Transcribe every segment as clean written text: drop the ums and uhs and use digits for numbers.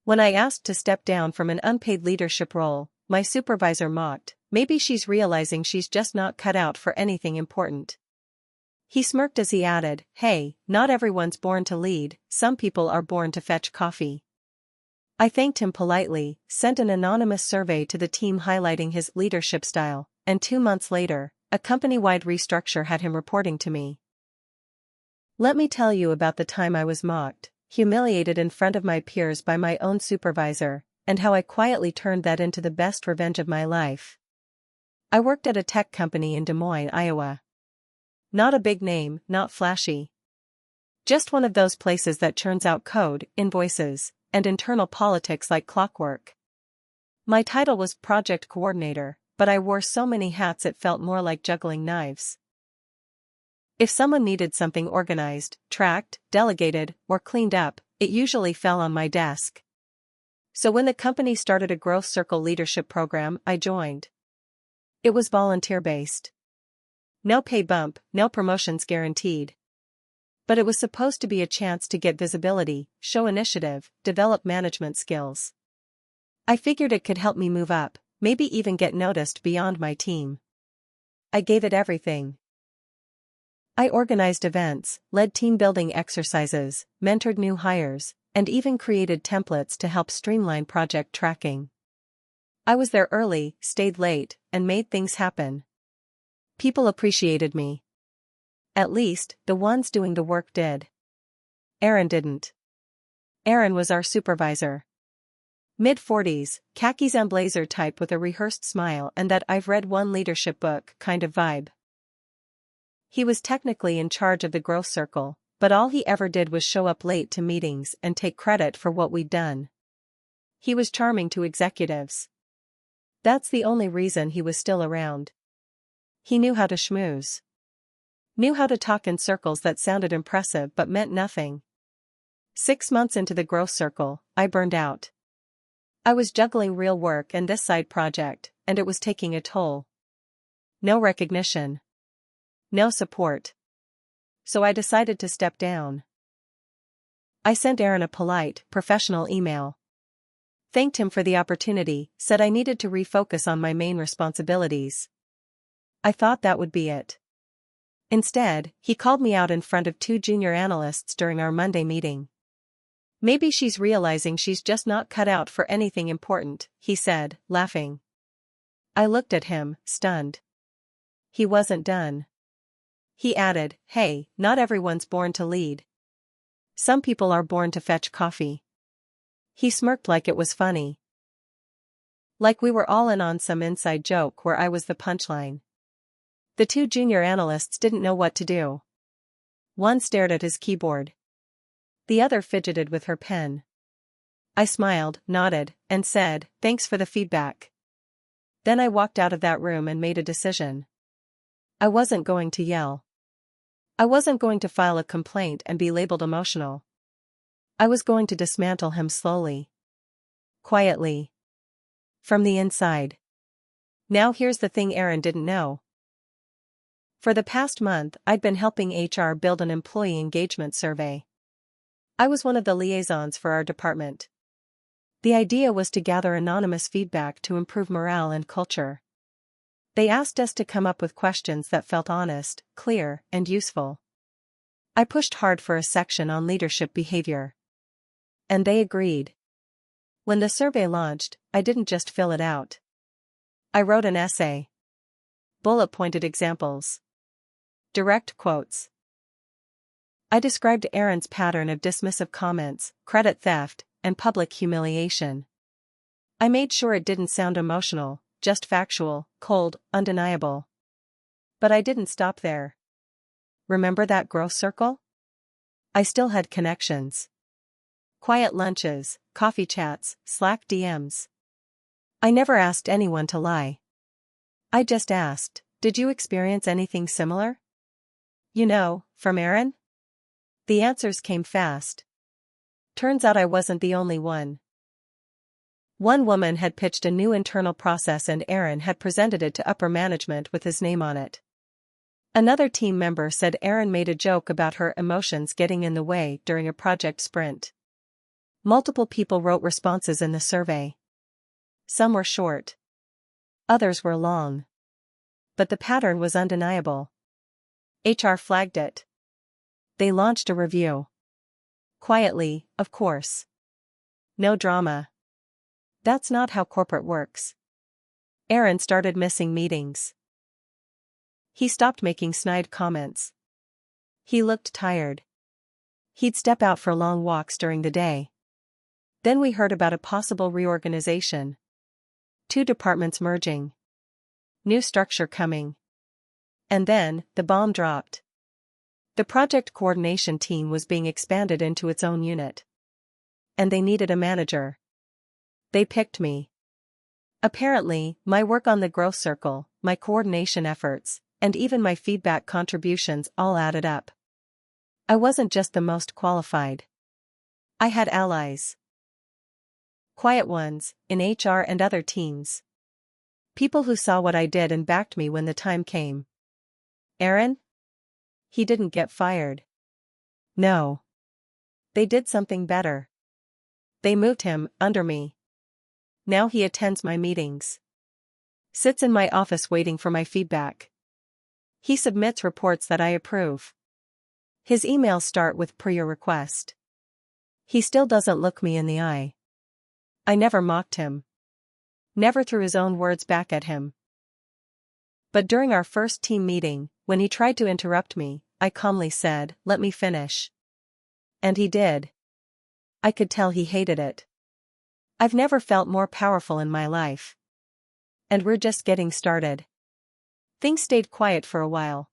When I asked to step down from an unpaid leadership role, my supervisor mocked, "Maybe she's realizing she's just not cut out for anything important." He smirked as he added, "Hey, not everyone's born to lead, some people are born to fetch coffee." I thanked him politely, sent an anonymous survey to the team highlighting his leadership style, and 2 months later, a company-wide restructure had him reporting to me. Let me tell you about the time I was mocked, humiliated in front of my peers by my own supervisor, and how I quietly turned that into the best revenge of my life. I worked at a tech company in Des Moines, Iowa. Not a big name, not flashy. Just one of those places that churns out code, invoices, and internal politics like clockwork. My title was project coordinator, but I wore so many hats it felt more like juggling knives. If someone needed something organized, tracked, delegated, or cleaned up, it usually fell on my desk. So when the company started a growth circle leadership program, I joined. It was volunteer-based. No pay bump, no promotions guaranteed. But it was supposed to be a chance to get visibility, show initiative, develop management skills. I figured it could help me move up, maybe even get noticed beyond my team. I gave it everything. I organized events, led team building exercises, mentored new hires, and even created templates to help streamline project tracking. I was there early, stayed late, and made things happen. People appreciated me. At least, the ones doing the work did. Aaron didn't. Aaron was our supervisor. Mid-40s, khakis and blazer type with a rehearsed smile and that "I've read one leadership book" kind of vibe. He was technically in charge of the growth circle, but all he ever did was show up late to meetings and take credit for what we'd done. He was charming to executives. That's the only reason he was still around. He knew how to schmooze. Knew how to talk in circles that sounded impressive but meant nothing. 6 months into the growth circle, I burned out. I was juggling real work and this side project, and it was taking a toll. No recognition. No support. So I decided to step down. I sent Aaron a polite, professional email. Thanked him for the opportunity, said I needed to refocus on my main responsibilities. I thought that would be it. Instead, he called me out in front of 2 junior analysts during our Monday meeting. "Maybe she's realizing she's just not cut out for anything important," he said, laughing. I looked at him, stunned. He wasn't done. He added, "Hey, not everyone's born to lead. Some people are born to fetch coffee." He smirked like it was funny. Like we were all in on some inside joke where I was the punchline. The 2 junior analysts didn't know what to do. One stared at his keyboard. The other fidgeted with her pen. I smiled, nodded, and said, "Thanks for the feedback." Then I walked out of that room and made a decision. I wasn't going to yell. I wasn't going to file a complaint and be labeled emotional. I was going to dismantle him slowly. Quietly. From the inside. Now here's the thing Aaron didn't know. For the past month, I'd been helping HR build an employee engagement survey. I was one of the liaisons for our department. The idea was to gather anonymous feedback to improve morale and culture. They asked us to come up with questions that felt honest, clear, and useful. I pushed hard for a section on leadership behavior. And they agreed. When the survey launched, I didn't just fill it out. I wrote an essay. Bullet-pointed examples. Direct quotes. I described Aaron's pattern of dismissive comments, credit theft, and public humiliation. I made sure it didn't sound emotional, just factual, cold, undeniable. But I didn't stop there. Remember that growth circle? I still had connections. Quiet lunches, coffee chats, Slack DMs. I never asked anyone to lie. I just asked, "Did you experience anything similar? You know, from Aaron?" The answers came fast. Turns out I wasn't the only one. One woman had pitched a new internal process and Aaron had presented it to upper management with his name on it. Another team member said Aaron made a joke about her emotions getting in the way during a project sprint. Multiple people wrote responses in the survey. Some were short. Others were long. But the pattern was undeniable. HR flagged it. They launched a review. Quietly, of course. No drama. That's not how corporate works. Aaron started missing meetings. He stopped making snide comments. He looked tired. He'd step out for long walks during the day. Then we heard about a possible reorganization. 2 departments merging. New structure coming. And then, the bomb dropped. The project coordination team was being expanded into its own unit. And they needed a manager. They picked me. Apparently, my work on the growth circle, my coordination efforts, and even my feedback contributions all added up. I wasn't just the most qualified. I had allies. Quiet ones, in HR and other teams. People who saw what I did and backed me when the time came. Aaron? He didn't get fired. No. They did something better. They moved him, under me. Now he attends my meetings. Sits in my office waiting for my feedback. He submits reports that I approve. His emails start with "per your request." He still doesn't look me in the eye. I never mocked him. Never threw his own words back at him. But during our first team meeting, when he tried to interrupt me, I calmly said, "Let me finish." And he did. I could tell he hated it. I've never felt more powerful in my life. And we're just getting started. Things stayed quiet for a while.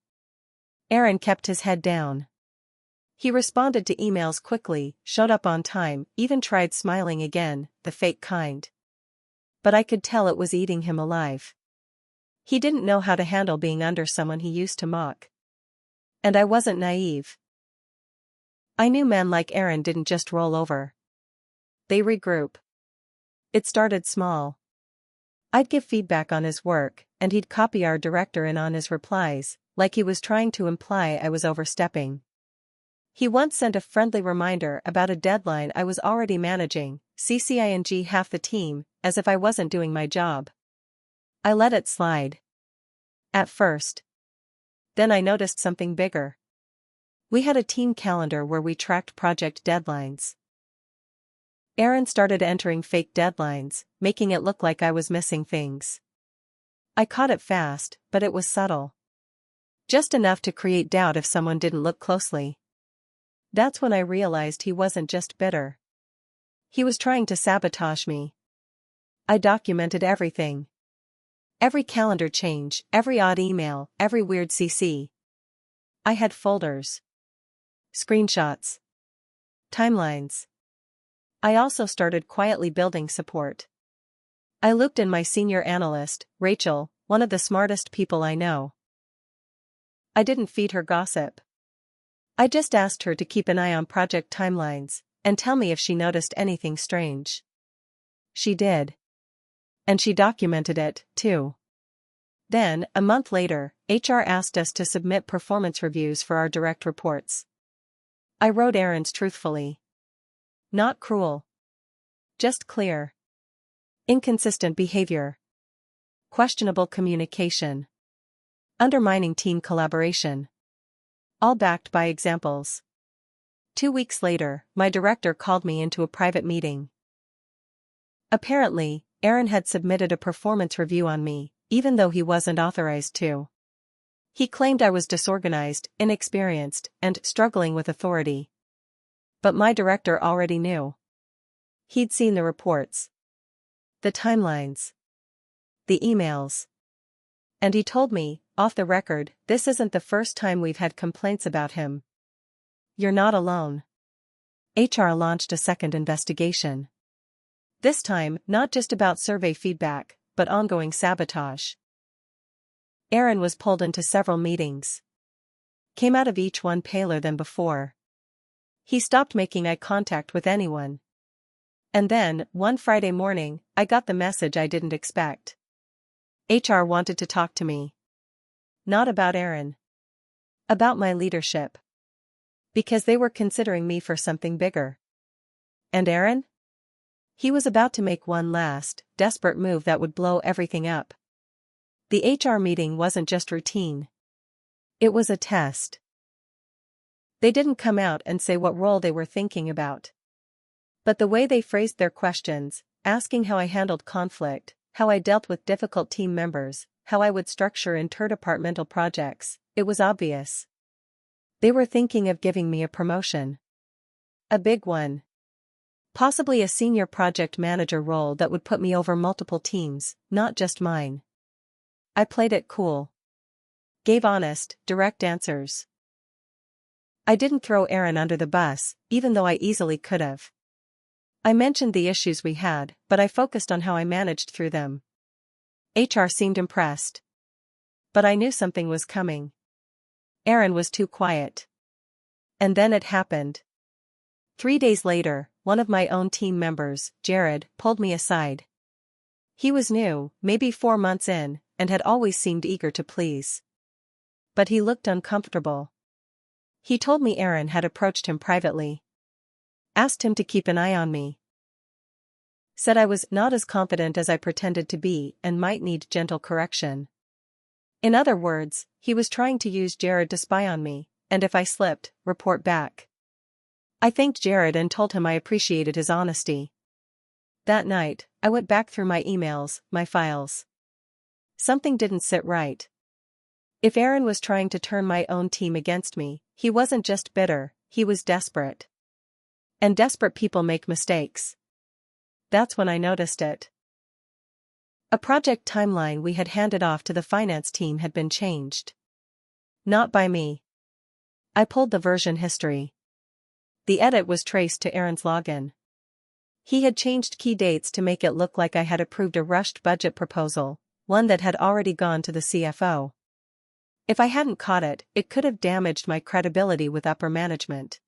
Aaron kept his head down. He responded to emails quickly, showed up on time, even tried smiling again, the fake kind. But I could tell it was eating him alive. He didn't know how to handle being under someone he used to mock. And I wasn't naive. I knew men like Aaron didn't just roll over. They regroup. It started small. I'd give feedback on his work, and he'd copy our director in on his replies, like he was trying to imply I was overstepping. He once sent a friendly reminder about a deadline I was already managing, CCing half the team, as if I wasn't doing my job. I let it slide. At first. Then I noticed something bigger. We had a team calendar where we tracked project deadlines. Aaron started entering fake deadlines, making it look like I was missing things. I caught it fast, but it was subtle. Just enough to create doubt if someone didn't look closely. That's when I realized he wasn't just bitter. He was trying to sabotage me. I documented everything. Every calendar change, every odd email, every weird CC. I had folders. Screenshots. Timelines. I also started quietly building support. I looped in my senior analyst, Rachel, one of the smartest people I know. I didn't feed her gossip. I just asked her to keep an eye on project timelines, and tell me if she noticed anything strange. She did. And she documented it, too. Then, a month later, HR asked us to submit performance reviews for our direct reports. I wrote Aaron's truthfully. Not cruel. Just clear. Inconsistent behavior. Questionable communication. Undermining team collaboration. All backed by examples. 2 weeks later, my director called me into a private meeting. Apparently, Aaron had submitted a performance review on me, even though he wasn't authorized to. He claimed I was disorganized, inexperienced, and struggling with authority. But my director already knew. He'd seen the reports. The timelines. The emails. And he told me, off the record, this isn't the first time we've had complaints about him. You're not alone. HR launched a second investigation. This time, not just about survey feedback, but ongoing sabotage. Aaron was pulled into several meetings. Came out of each one paler than before. He stopped making eye contact with anyone. And then, one Friday morning, I got the message I didn't expect. HR wanted to talk to me. Not about Aaron. About my leadership. Because they were considering me for something bigger. And Aaron? He was about to make one last, desperate move that would blow everything up. The HR meeting wasn't just routine. It was a test. They didn't come out and say what role they were thinking about. But the way they phrased their questions, asking how I handled conflict, how I dealt with difficult team members, how I would structure interdepartmental projects, it was obvious. They were thinking of giving me a promotion. A big one. Possibly a senior project manager role that would put me over multiple teams, not just mine. I played it cool. Gave honest, direct answers. I didn't throw Aaron under the bus, even though I easily could have. I mentioned the issues we had, but I focused on how I managed through them. HR seemed impressed. But I knew something was coming. Aaron was too quiet. And then it happened. 3 days later, one of my own team members, Jared, pulled me aside. He was new, maybe 4 months in, and had always seemed eager to please. But he looked uncomfortable. He told me Aaron had approached him privately. Asked him to keep an eye on me. Said I was not as confident as I pretended to be and might need gentle correction. In other words, he was trying to use Jared to spy on me, and if I slipped, report back. I thanked Jared and told him I appreciated his honesty. That night, I went back through my emails, my files. Something didn't sit right. If Aaron was trying to turn my own team against me, he wasn't just bitter, he was desperate. And desperate people make mistakes. That's when I noticed it. A project timeline we had handed off to the finance team had been changed. Not by me. I pulled the version history. The edit was traced to Aaron's login. He had changed key dates to make it look like I had approved a rushed budget proposal, one that had already gone to the CFO. If I hadn't caught it, it could have damaged my credibility with upper management.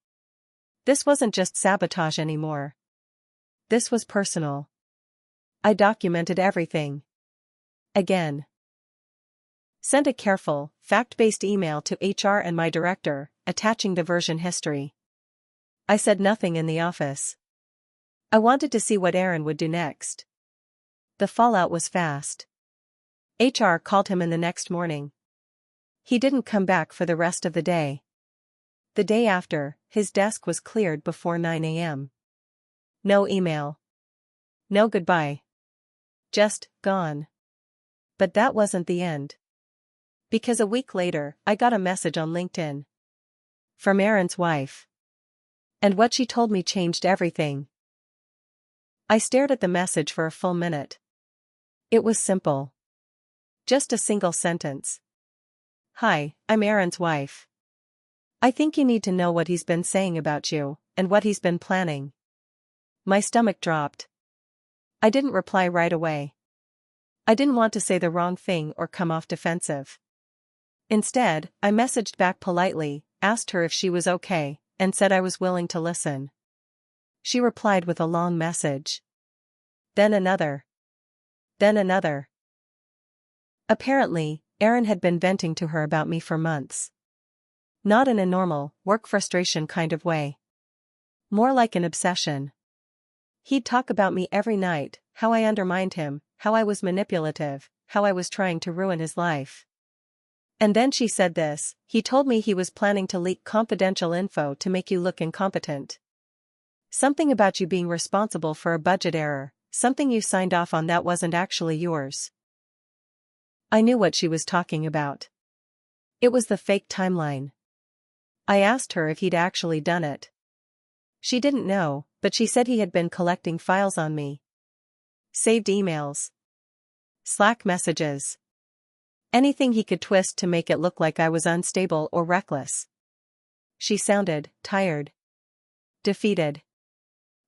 This wasn't just sabotage anymore. This was personal. I documented everything. Again. Sent a careful, fact-based email to HR and my director, attaching the version history. I said nothing in the office. I wanted to see what Aaron would do next. The fallout was fast. HR called him in the next morning. He didn't come back for the rest of the day. The day after, his desk was cleared before 9 a.m. No email. No goodbye. Just, gone. But that wasn't the end. Because a week later, I got a message on LinkedIn. From Aaron's wife. And what she told me changed everything. I stared at the message for a full minute. It was simple. Just a single sentence. Hi, I'm Aaron's wife. I think you need to know what he's been saying about you, and what he's been planning. My stomach dropped. I didn't reply right away. I didn't want to say the wrong thing or come off defensive. Instead, I messaged back politely, asked her if she was okay, and said I was willing to listen. She replied with a long message. Then another. Then another. Apparently, Aaron had been venting to her about me for months. Not in a normal, work frustration kind of way. More like an obsession. He'd talk about me every night, how I undermined him, how I was manipulative, how I was trying to ruin his life. And then she said this, he told me he was planning to leak confidential info to make you look incompetent. Something about you being responsible for a budget error, something you signed off on that wasn't actually yours. I knew what she was talking about. It was the fake timeline. I asked her if he'd actually done it. She didn't know, but she said he had been collecting files on me. Saved emails. Slack messages. Anything he could twist to make it look like I was unstable or reckless. She sounded tired. Defeated.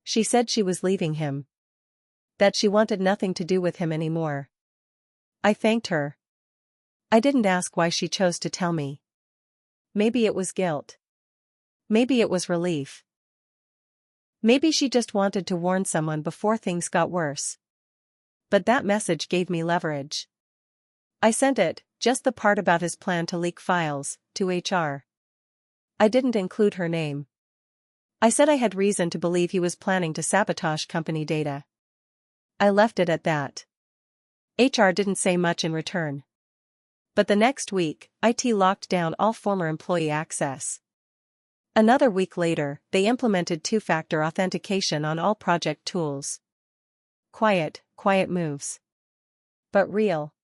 She said she was leaving him. That she wanted nothing to do with him anymore. I thanked her. I didn't ask why she chose to tell me. Maybe it was guilt. Maybe it was relief. Maybe she just wanted to warn someone before things got worse. But that message gave me leverage. I sent it, just the part about his plan to leak files, to HR. I didn't include her name. I said I had reason to believe he was planning to sabotage company data. I left it at that. HR didn't say much in return. But the next week, IT locked down all former employee access. Another week later, they implemented two-factor authentication on all project tools. Quiet moves. But real.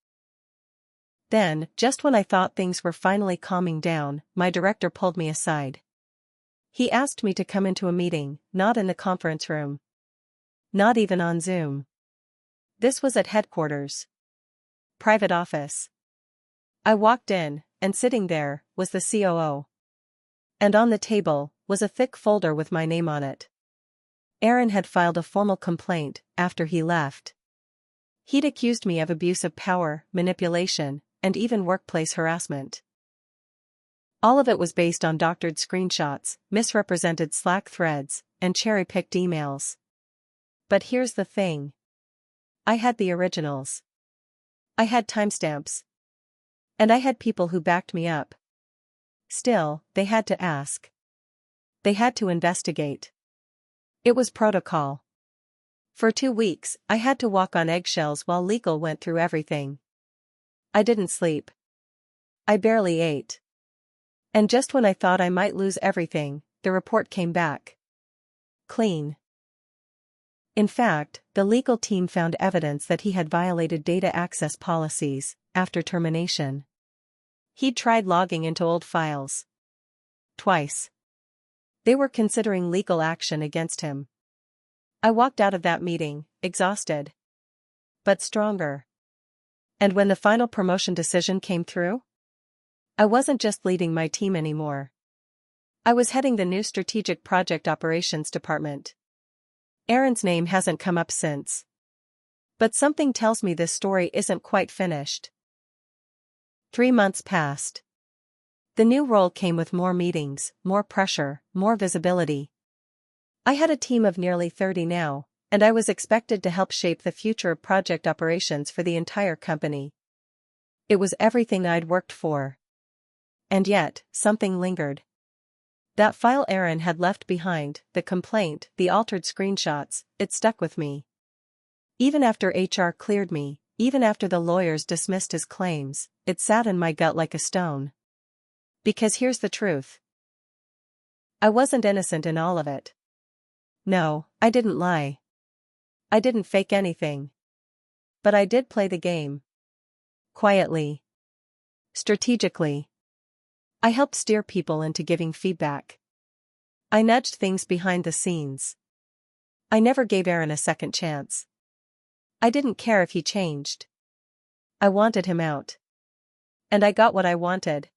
Then, just when I thought things were finally calming down, my director pulled me aside. He asked me to come into a meeting, not in the conference room. Not even on Zoom. This was at headquarters. Private office. I walked in, and sitting there, was the COO. And on the table, was a thick folder with my name on it. Aaron had filed a formal complaint, after he left. He'd accused me of abuse of power, manipulation, and even workplace harassment. All of it was based on doctored screenshots, misrepresented Slack threads, and cherry-picked emails. But here's the thing. I had the originals. I had timestamps. And I had people who backed me up. Still, they had to ask. They had to investigate. It was protocol. For 2 weeks, I had to walk on eggshells while legal went through everything. I didn't sleep. I barely ate. And just when I thought I might lose everything, the report came back. Clean. In fact, the legal team found evidence that he had violated data access policies, after termination. He'd tried logging into old files. Twice. They were considering legal action against him. I walked out of that meeting, exhausted. But stronger. And when the final promotion decision came through? I wasn't just leading my team anymore. I was heading the new Strategic Project Operations Department. Aaron's name hasn't come up since. But something tells me this story isn't quite finished. 3 months passed. The new role came with more meetings, more pressure, more visibility. I had a team of nearly 30 now, and I was expected to help shape the future of project operations for the entire company. It was everything I'd worked for. And yet, something lingered. That file Aaron had left behind, the complaint, the altered screenshots, it stuck with me. Even after HR cleared me, even after the lawyers dismissed his claims, it sat in my gut like a stone. Because here's the truth. I wasn't innocent in all of it. No, I didn't lie. I didn't fake anything. But I did play the game. Quietly. Strategically. I helped steer people into giving feedback. I nudged things behind the scenes. I never gave Aaron a second chance. I didn't care if he changed. I wanted him out. And I got what I wanted.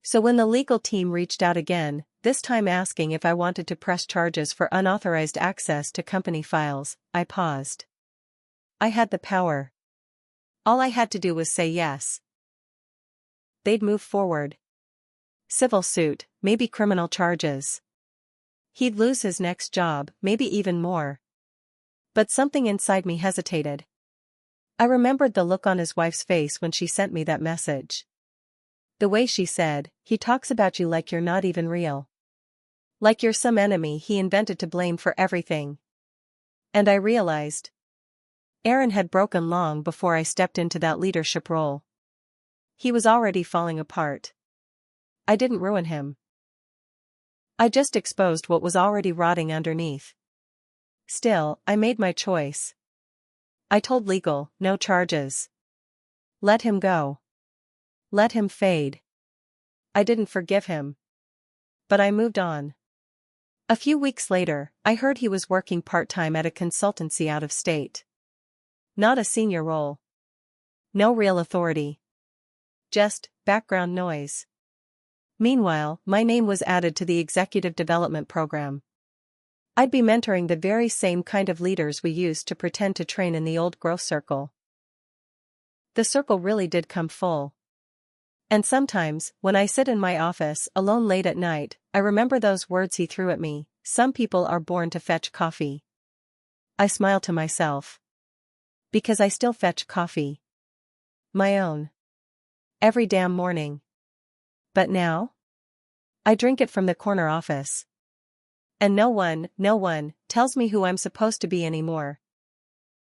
So when the legal team reached out again, this time asking if I wanted to press charges for unauthorized access to company files, I paused. I had the power. All I had to do was say yes. They'd move forward. Civil suit, maybe criminal charges. He'd lose his next job, maybe even more. But something inside me hesitated. I remembered the look on his wife's face when she sent me that message. The way she said, "He talks about you like you're not even real. Like you're some enemy he invented to blame for everything." And I realized. Aaron had broken long before I stepped into that leadership role. He was already falling apart. I didn't ruin him. I just exposed what was already rotting underneath. Still, I made my choice. I told legal, no charges. Let him go. Let him fade. I didn't forgive him. But I moved on. A few weeks later, I heard he was working part-time at a consultancy out of state. Not a senior role. No real authority. Just background noise. Meanwhile, my name was added to the executive development program. I'd be mentoring the very same kind of leaders we used to pretend to train in the old growth circle. The circle really did come full. And sometimes, when I sit in my office alone late at night, I remember those words he threw at me: "Some people are born to fetch coffee." I smile to myself. Because I still fetch coffee. My own. Every damn morning. But now? I drink it from the corner office. And no one tells me who I'm supposed to be anymore.